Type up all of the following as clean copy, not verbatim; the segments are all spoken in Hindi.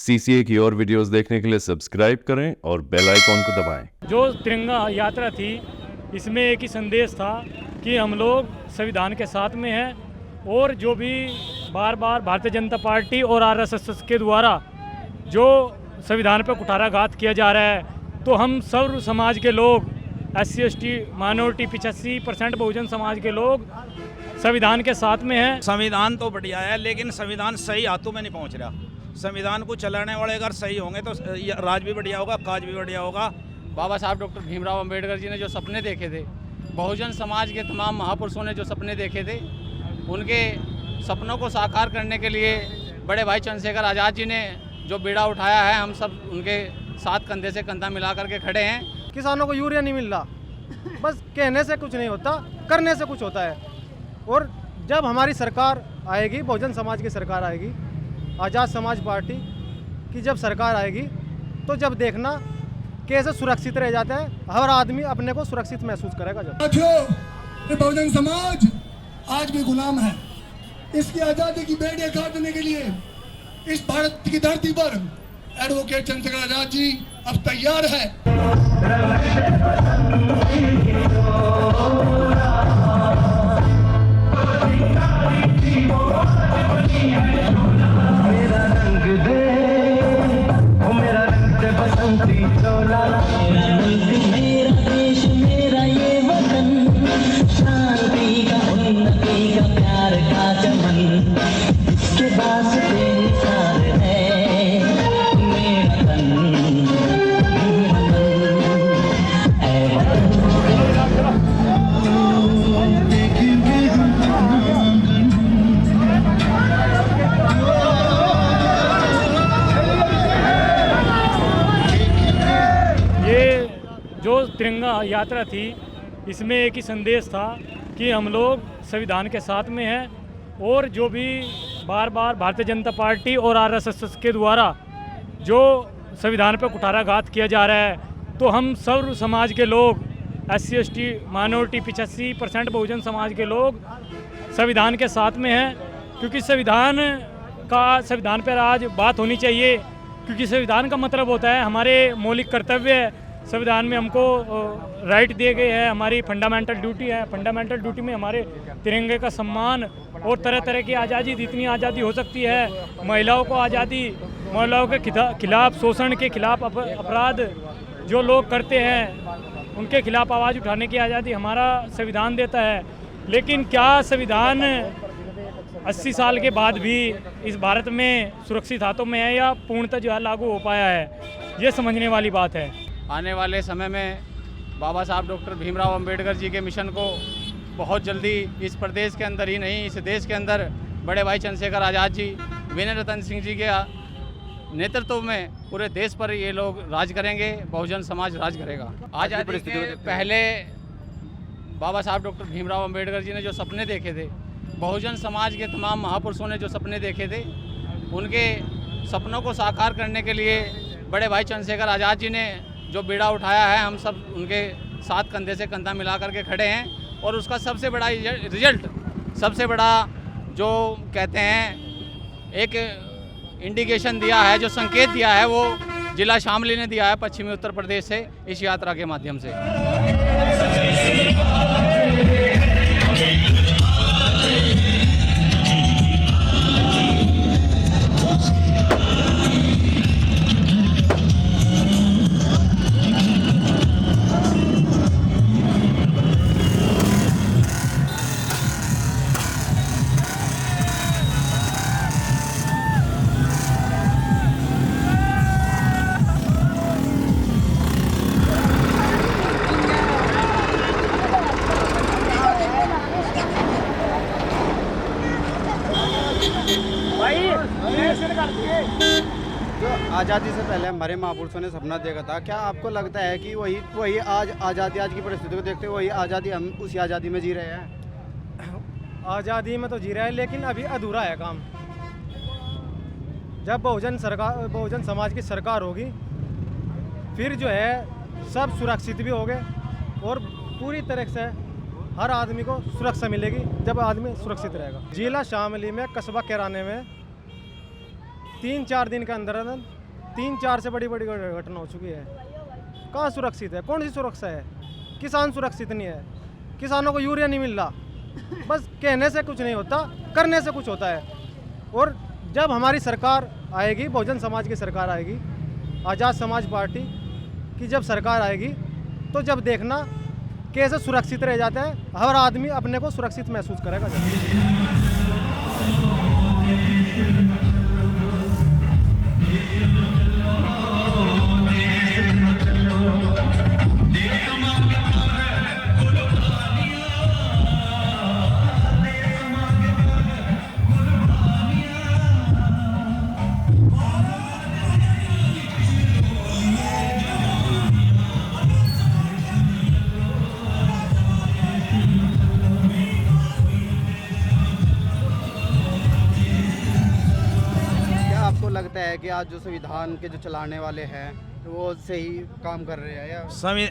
सीसीए की और वीडियोस देखने के लिए सब्सक्राइब करें और बेल आइकॉन को दबाएं। जो तिरंगा यात्रा थी इसमें एक ही संदेश था कि हम लोग संविधान के साथ में हैं और जो भी बार बार भारतीय जनता पार्टी और आरएसएस के द्वारा जो संविधान पर कुठाराघात किया जा रहा है, तो हम सर्व समाज के लोग SC ST minority 85% Bahujan Samaj के लोग संविधान के साथ में हैं। संविधान तो बढ़िया है, लेकिन संविधान सही हाथों में नहीं पहुंच रहा। संविधान को चलाने वाले अगर सही होंगे तो राज भी बढ़िया होगा, काज भी बढ़िया होगा। बाबा साहब डॉक्टर भीमराव अंबेडकर जी ने जो सपने देखे थे, बहुजन समाज के तमाम महापुरुषों ने जो सपने देखे थे, उनके सपनों को साकार करने के लिए बड़े भाई चंद्रशेखर आज़ाद जी ने जो बीड़ा उठाया है, हम सब उनके साथ कंधे से कंधा मिला करके खड़े हैं। किसानों को यूरिया नहीं मिल रहा, बस कहने से कुछ नहीं होता, करने से कुछ होता है। और जब हमारी सरकार आएगी, बहुजन समाज की सरकार आएगी, आज़ाद समाज पार्टी की जब सरकार आएगी, तो जब देखना कैसे सुरक्षित रह जाता है, हर आदमी अपने को सुरक्षित महसूस करेगा। जब बहुजन समाज आज भी गुलाम है। इसकी आज़ादी की बेड़ियां काटने के लिए इस भारत की धरती पर एडवोकेट चंद्रशेखर आजाद जी अब तैयार है। जो तिरंगा यात्रा थी इसमें एक ही संदेश था कि हम लोग संविधान के साथ में हैं और जो भी बार बार भारतीय जनता पार्टी और आरएसएस के द्वारा जो संविधान पर कुठाराघात किया जा रहा है, तो हम सर्व समाज के लोग SC ST minority 85% Bahujan Samaj के लोग संविधान के साथ में हैं। क्योंकि संविधान पर आज बात होनी चाहिए, क्योंकि संविधान का मतलब होता है हमारे मौलिक कर्तव्य है। संविधान में हमको राइट दिए गए हैं, हमारी फंडामेंटल ड्यूटी है। फंडामेंटल ड्यूटी में हमारे तिरंगे का सम्मान और तरह तरह की आज़ादी, जितनी आज़ादी हो सकती है, महिलाओं को आज़ादी, महिलाओं के खिलाफ शोषण के खिलाफ अपराध जो लोग करते हैं उनके खिलाफ आवाज़ उठाने की आज़ादी हमारा संविधान देता है। लेकिन क्या संविधान 80 साल के बाद भी इस भारत में सुरक्षित हाथों में है या पूर्णतः जो है लागू हो पाया है, ये समझने वाली बात है। आने वाले समय में बाबा साहब डॉक्टर भीमराव अंबेडकर जी के मिशन को बहुत जल्दी इस प्रदेश के अंदर ही नहीं, इस देश के अंदर बड़े भाई चंद्रशेखर आज़ाद जी, विनय रतन सिंह जी के नेतृत्व में पूरे देश पर ये लोग राज करेंगे, बहुजन समाज राज करेगा। आज़ादी के पहले बाबा साहब डॉक्टर भीमराव अंबेडकर जी ने जो सपने देखे थे, बहुजन समाज के तमाम महापुरुषों ने जो सपने देखे थे, उनके सपनों को साकार करने के लिए बड़े भाई चंद्रशेखर आज़ाद जी ने जो बीड़ा उठाया है, हम सब उनके साथ कंधे से कंधा मिला करके खड़े हैं। और उसका सबसे बड़ा रिजल्ट, सबसे बड़ा जो कहते हैं एक इंडिकेशन दिया है, जो संकेत दिया है, वो जिला शामली ने दिया है पश्चिमी उत्तर प्रदेश से इस यात्रा के माध्यम से। जो आज़ादी से पहले हमारे महापुरुषों ने सपना देखा था, क्या आपको लगता है कि वही आज आज़ादी, आज की परिस्थिति को देखते हुए वही आज़ादी, हम उसी आज़ादी में जी रहे हैं? आज़ादी में तो जी रहे हैं, लेकिन अभी अधूरा है काम। जब बहुजन समाज की सरकार होगी, फिर जो है सब सुरक्षित भी होंगे और पूरी तरह से हर आदमी को सुरक्षा मिलेगी जब आदमी सुरक्षित रहेगा। जिला शामली में कस्बा कैराने में 3-4 दिन के अंदर 3-4 से बड़ी बड़ी घटना हो चुकी है। कहाँ सुरक्षित है? कौन सी सुरक्षा है? किसान सुरक्षित नहीं है, किसानों को यूरिया नहीं मिल रहा। बस कहने से कुछ नहीं होता, करने से कुछ होता है। और जब हमारी सरकार आएगी, बहुजन समाज की सरकार आएगी, आज़ाद समाज पार्टी की जब सरकार आएगी, तो जब देखना कैसे सुरक्षित रह जाता है, हर आदमी अपने को सुरक्षित महसूस करेगा। आपको लगता है कि आज जो संविधान के जो चलाने वाले हैं वो सही काम कर रहे हैं या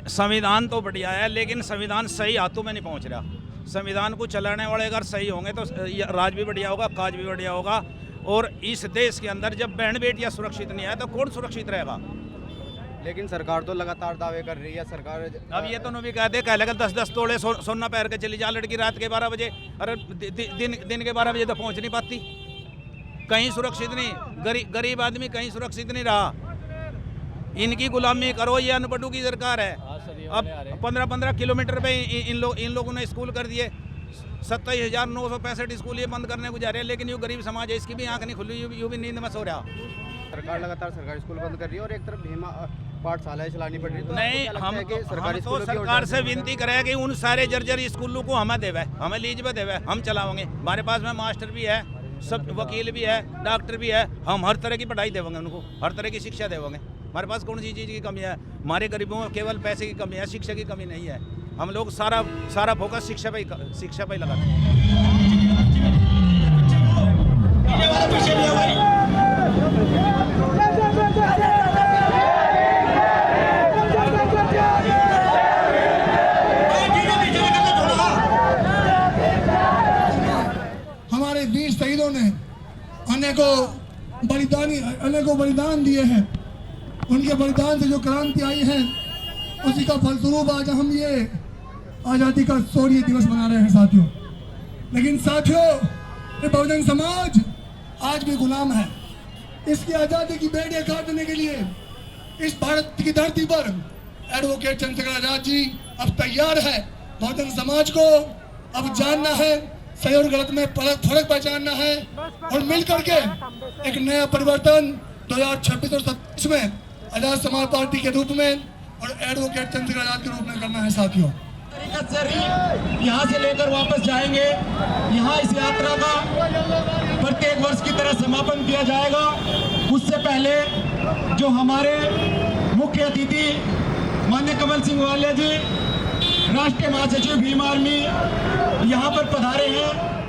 संविधान तो बढ़िया है, लेकिन संविधान सही हाथों में नहीं पहुंच रहा। संविधान को चलाने वाले अगर सही होंगे तो राज भी बढ़िया होगा, काज भी बढ़िया होगा। और इस देश के अंदर जब बहन बेटियां सुरक्षित नहीं है तो कौन सुरक्षित रहेगा? लेकिन सरकार तो लगातार दावे कर रही है। सरकार अब ये तो भी कहते कह लगा 10-10 तोड़े सोना पहन के चली जा लड़की रात के 12 बजे, अरे दिन के 12 बजे तो पहुंच नहीं पाती। कहीं सुरक्षित नहीं, गरीब आदमी कहीं सुरक्षित नहीं रहा। इनकी गुलामी करो, ये अनपढ़ों की सरकार है। अब 15-15 किलोमीटर पे इन लोगों ने स्कूल कर दिए। 27,965 स्कूल ये बंद करने को जा रहे हैं, लेकिन ये गरीब समाज है, इसकी भी आंख नहीं खुली, यूँ भी नींद में सो रहा। सरकार लगातार सरकारी स्कूल बंद कर रही है और एक तरफ भीमा पाठशालाएं चलानी पड़ रही है। तो नहीं, हम तो सरकार से विनती करें कि उन सारे जर्जर स्कूलों को हमें देवे, हमें लीज पे देवे, हम चलाओगे। हमारे पास में मास्टर भी है, सब वकील भी है, डॉक्टर भी है, हम हर तरह की पढ़ाई देवेंगे उनको, हर तरह की शिक्षा देवेंगे। हमारे पास कौन सी चीज़ की कमी है? हमारे गरीबों में केवल पैसे की कमी है, शिक्षा की कमी नहीं है। हम लोग सारा फोकस शिक्षा पे लगाते हैं। हमारे वीर शहीदों ने अनेकों बलिदान दिए हैं। उनके बलिदान से जो क्रांति आई है, उसी का फलस्वरूप आज हम ये आज़ादी का 100वीं दिवस मना रहे हैं साथियों। लेकिन साथियों, ये बहुजन समाज आज भी गुलाम है। इसकी आज़ादी की बेड़ियां काटने के लिए इस भारत की धरती पर एडवोकेट चंद्रशेखर आजाद जी अब तैयार है। बहुजन समाज को अब जानना है, सही और गलत में फर्क पहचानना है और मिलकर के एक नया परिवर्तन 2026 और 27 में आजाद समाज पार्टी के रूप में और एडवोकेट चंद्रशेखर आजाद के रूप में करना है साथियों। यहाँ से लेकर वापस जाएंगे। यहाँ इस यात्रा का प्रत्येक वर्ष की तरह समापन किया जाएगा। उससे पहले जो हमारे मुख्य अतिथि माननीय कमल सिंह वालिया जी, राष्ट्रीय महासचिव भीम आर्मी, यहाँ पर पधारे हैं।